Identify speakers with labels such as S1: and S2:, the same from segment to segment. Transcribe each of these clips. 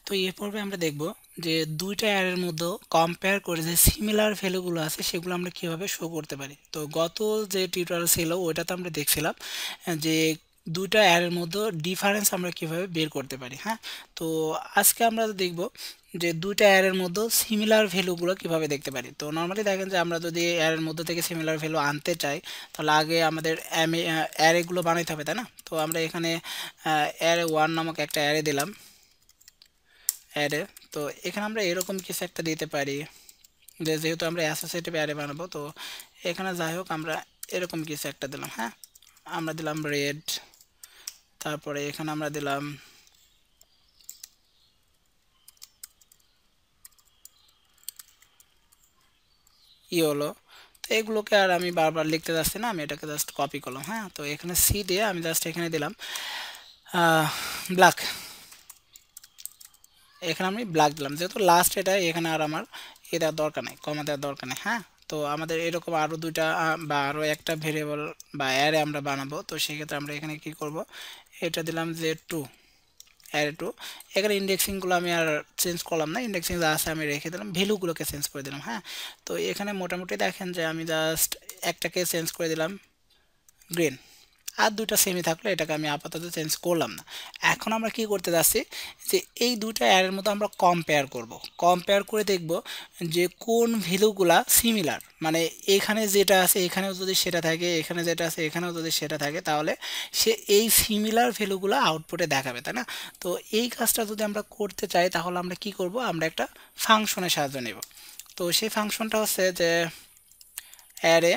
S1: তো এই পর্বে আমরা দেখব যে দুইটা অ্যারের মধ্যে কম্পেয়ার করে যে সিমিলার ভ্যালুগুলো আছে সেগুলো আমরা কিভাবে শো করতে পারি। তো গত যে টিউটোরিয়াল ছিল ওইটাতে আমরা দেখছিলাম যে দুইটা অ্যারের মধ্যে ডিফারেন্স আমরা কিভাবে বের করতে পারি। হ্যাঁ, তো আজকে আমরা দেখব যে দুইটা অ্যারের মধ্যে সিমিলার ভ্যালুগুলো কিভাবে দেখতে পারি। তো নর্মালি দেখেন যে আমরা যদি অ্যারের মধ্যে থেকে সিমিলার ভ্যালু আনতে চাই তাহলে আগে আমাদের অ্যারেগুলো বানাইতে হবে, তাই না? তো আমরা এখানে অ্যারে 1 নামক একটা অ্যারে দিলাম অ্যারে। তো এখানে আমরা এরকম কিছু একটা দিতে পারি যে যেহেতু আমরা অ্যাসোসিয়েটিভ অ্যারে বানাবো, তো এখানে যাই হোক আমরা এরকম কিছু একটা দিলাম। হ্যাঁ, আমরা দিলাম রেড, তারপরে এখানে আমরা দিলাম ইয়েলো। তো এগুলোকে আর আমি বারবার লিখতে যাচ্ছি না, আমি এটাকে জাস্ট কপি করলাম। হ্যাঁ, তো এখানে সি দিয়ে আমি জাস্ট এখানে দিলাম ব্ল্যাক। এখানে আমি ব্ল্যাক দিলাম যেহেতু লাস্ট এটা, এখানে আর আমার এ দেওয়ার দরকার নেই, কমা দেওয়ার দরকার নেই। হ্যাঁ, তো আমাদের এরকম আরও দুইটা বা আরও একটা ভেরিয়েবল বা অ্যারে আমরা বানাবো। তো সেক্ষেত্রে আমরা এখানে কি করব, এটা দিলাম যে টু অ্যারে টু। এখানে ইন্ডেক্সিংগুলো আমি আর চেঞ্জ করলাম না, ইন্ডেক্সিং যা আছে আমি রেখে দিলাম, ভ্যালুগুলোকে চেঞ্জ করে দিলাম। হ্যাঁ, তো এখানে মোটামুটি দেখেন যে আমি জাস্ট একটাকে চেঞ্জ করে দিলাম গ্রিন, আর দুইটা সেমই থাকলো, এটাকে আমি আপাতত চেঞ্জ করলাম না। এখন আমরা কি করতে যাচ্ছি যে এই দুইটা অ্যারের মধ্যে আমরা কম্পেয়ার করব। কম্পেয়ার করে দেখব যে কোন ভ্যালুগুলা সিমিলার, মানে এখানে যেটা আছে এখানেও যদি সেটা থাকে, এখানে যেটা আছে এখানেও যদি সেটা থাকে, তাহলে সে এই সিমিলার ভ্যালুগুলো আউটপুটে দেখাবে, তাই না? তো এই কাজটা যদি আমরা করতে চাই তাহলে আমরা কি করব, আমরা একটা ফাংশনের সাহায্য নেব। তো সেই ফাংশনটা হচ্ছে যে অ্যারে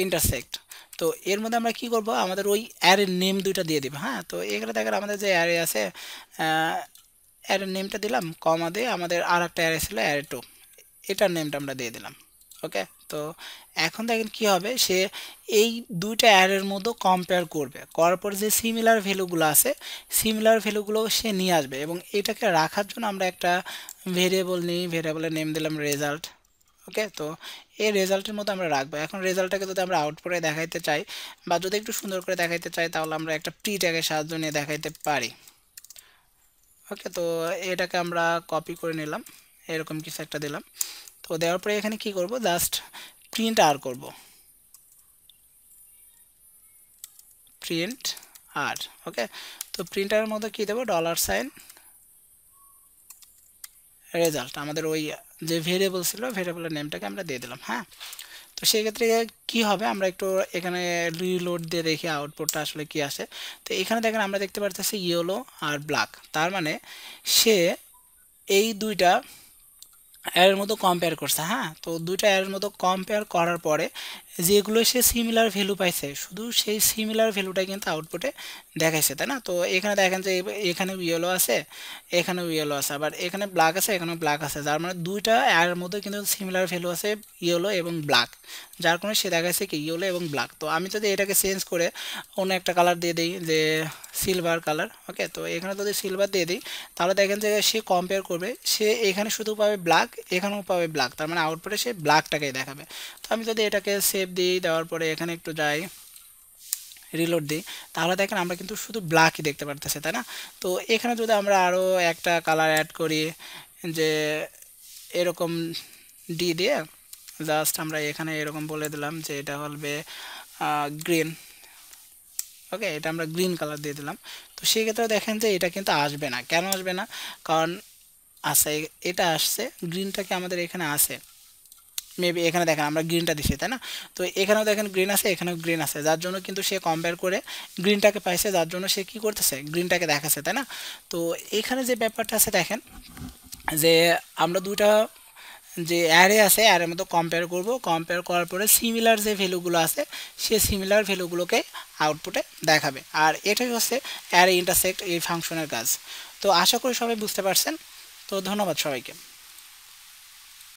S1: ইন্টারসেক্ট। তো এর মধ্যে আমরা কি করব, আমাদের ওই অ্যারের নেম দুইটা দিয়ে দিব। হ্যাঁ, তো এখানে দেখেন আমাদের যে অ্যারে আছে, অ্যারের নেমটা দিলাম, কমা দিয়ে আমাদের আর একটা অ্যারে ছিল অ্যারে টু, এটার নেমটা আমরা দিয়ে দিলাম। ওকে, তো এখন দেখেন কি হবে, সে এই দুইটা অ্যারের মধ্যে কম্পেয়ার করবে, করার পর যে সিমিলার ভ্যালুগুলো আছে সিমিলার ভ্যালুগুলো সে নিয়ে আসবে, এবং এটাকে রাখার জন্য আমরা একটা ভেরিয়েবল নিই, ভেরিয়েবলের নেম দিলাম রেজাল্ট। ওকে, তো এই রেজাল্টের মধ্যে আমরা রাখবো। এখন রেজাল্টটাকে যদি আমরা আউটপুটে দেখাইতে চাই বা যদি একটু সুন্দর করে দেখাইতে চাই তাহলে আমরা একটা প্রি ট্যাগের সাহায্য নিয়ে দেখাইতে পারি। ওকে, তো এটাকে আমরা কপি করে নিলাম, এরকম কিছু একটা দিলাম। তো দেওয়ার পরে এখানে কি করব, জাস্ট প্রিন্ট আর করব, প্রিন্ট আর। ওকে, তো প্রিন্টারের মধ্যে কি দেবো, $সাইন রেজাল্ট, আমাদের ওই যে ভেরিয়েবল ছিল ভেরিয়েবলের নেমটাকে আমরা দিয়ে দিলাম। হ্যাঁ, তো সেই ক্ষেত্রে কি হবে, আমরা একটু এখানে রিলোড দিয়ে দেখি আউটপুটটা আসলে কি আসে। তো এখানে দেখেন আমরা দেখতে পারতেছি ইয়েলো আর ব্ল্যাক, তার মানে সে এই দুইটা এর মতো কম্পেয়ার করছে। হ্যাঁ, তো দুইটা এর মতো কম্পেয়ার করার পরে যেগুলো সে সিমিলার ভ্যালু পাইছে শুধু সেই সিমিলার ভ্যালুটাই কিন্তু আউটপুটে দেখাইছে, তাই না? তো এখানে দেখেন যে এখানেও ইয়েলো আছে, এখানেও ইয়েলো আছে, আবার এখানে ব্ল্যাক আছে, এখানেও ব্ল্যাক আছে, যার মানে দুইটা এর মধ্যে কিন্তু সিমিলার ভ্যালু আছে ইয়েলো এবং ব্ল্যাক, যার কারণে সে দেখাইছে কি ইয়েলো এবং ব্ল্যাক। তো আমি যদি এটাকে চেঞ্জ করে অন্য একটা কালার দিয়ে দিই, যে সিলভার কালার। ওকে, তো এখানে যদি সিলভার দিয়ে দিই তাহলে দেখেন যে সে কম্পেয়ার করবে, সে এখানে শুধু পাবে ব্ল্যাক, এখানেও পাবে ব্ল্যাক, তার মানে আউটপুটে সে ব্ল্যাকটাকেই দেখাবে। তো আমি যদি এটাকে সেভ দিই, দেওয়ার পরে এখানে একটু যাই, রিলোড দিই, তাহলে দেখেন আমরা কিন্তু শুধু ব্ল্যাকই দেখতে পারতেছি, তাই না? তো এখানে যদি আমরা আরও একটা কালার অ্যাড করি, যে এরকম ডি দিয়ে জাস্ট আমরা এখানে এরকম বলে দিলাম যে এটা হবে গ্রিন। ওকে, এটা আমরা গ্রিন কালার দিয়ে দিলাম। তো সেই ক্ষেত্রে দেখেন যে এটা কিন্তু আসবে না, কেন আসবে না, কারণ আছে এটা আসছে, গ্রিনটাকে আমাদের এখানে আসে, মেবি এখানে দেখেন আমরা গ্রিনটা দিছি, তাই না? তো এখানেও দেখেন গ্রিন আছে, এখানেও গ্রিন আছে, যার জন্য কিন্তু সে কম্পেয়ার করে গ্রিনটাকে পাইছে, যার জন্য সে কি করতেছে, গ্রিনটাকে দেখাচ্ছে, তাই না? তো এখানে যে ব্যাপারটা আছে দেখেন যে আমরা দুইটা যে অ্যারে আছে অ্যারের মতো কম্পেয়ার করব, কম্পেয়ার করার পরে সিমিলার যে ভ্যালুগুলো আছে সে সিমিলার ভ্যালুগুলোকে আউটপুটে দেখাবে, আর এটাই হচ্ছে অ্যারে ইন্টারসেক্ট এই ফাংশনের কাজ। তো আশা করি সবাই বুঝতে পারছেন। তো ধন্যবাদ সবাইকে।